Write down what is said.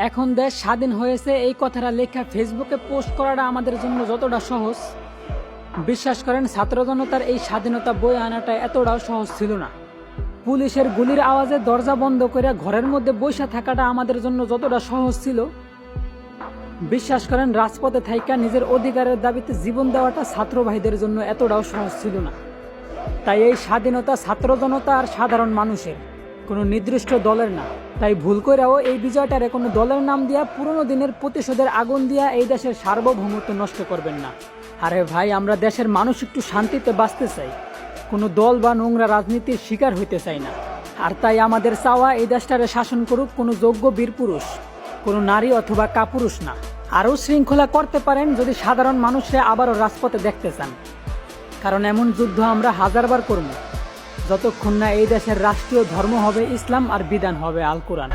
এখন দেশ স্বাধীন হয়েছে এই কথাটা লেখা ফেসবুকে পোস্ট করাটা আমাদের জন্য যতটা সহজ, বিশ্বাস করেন ছাত্র জনতার এই স্বাধীনতা বয়ে আনাটা এতটাও সহজ ছিল না। পুলিশের গুলির আওয়াজে দরজা বন্ধ করে ঘরের মধ্যে বসে থাকাটা আমাদের জন্য যতটা সহজ ছিল, বিশ্বাস করেন রাজপথে থাইকা নিজের অধিকারের দাবিতে জীবন দেওয়াটা ছাত্র ভাইদের জন্য এতটাও সহজ ছিল না। তাই এই স্বাধীনতা ছাত্র জনতা আর সাধারণ মানুষের, কোনো নির্দিষ্ট দলের না। তাই ভুল করেও এই বিজয়টারে কোনো দলের নাম দিয়া পুরনো দিনের প্রতিশোধের আগুন দিয়া এই দেশের সার্বভৌমত্ব নষ্ট করবেন না। আরে ভাই, আমরা দেশের মানুষ একটু শান্তিতে বাঁচতে চাই, কোনো দল বা নোংরা রাজনীতির শিকার হইতে চাই না। আর তাই আমাদের চাওয়া এই দেশটারে শাসন করুক কোনো যোগ্য বীর পুরুষ, কোনো নারী অথবা কাপুরুষ না। আরও শৃঙ্খলা করতে পারেন যদি সাধারণ মানুষরা আবারও রাজপথে দেখতে চান, কারণ এমন যুদ্ধ আমরা হাজারবার করব যতক্ষণ না এই দেশের রাষ্ট্রীয় ধর্ম হবে ইসলাম আর বিধান হবে আল কোরআন।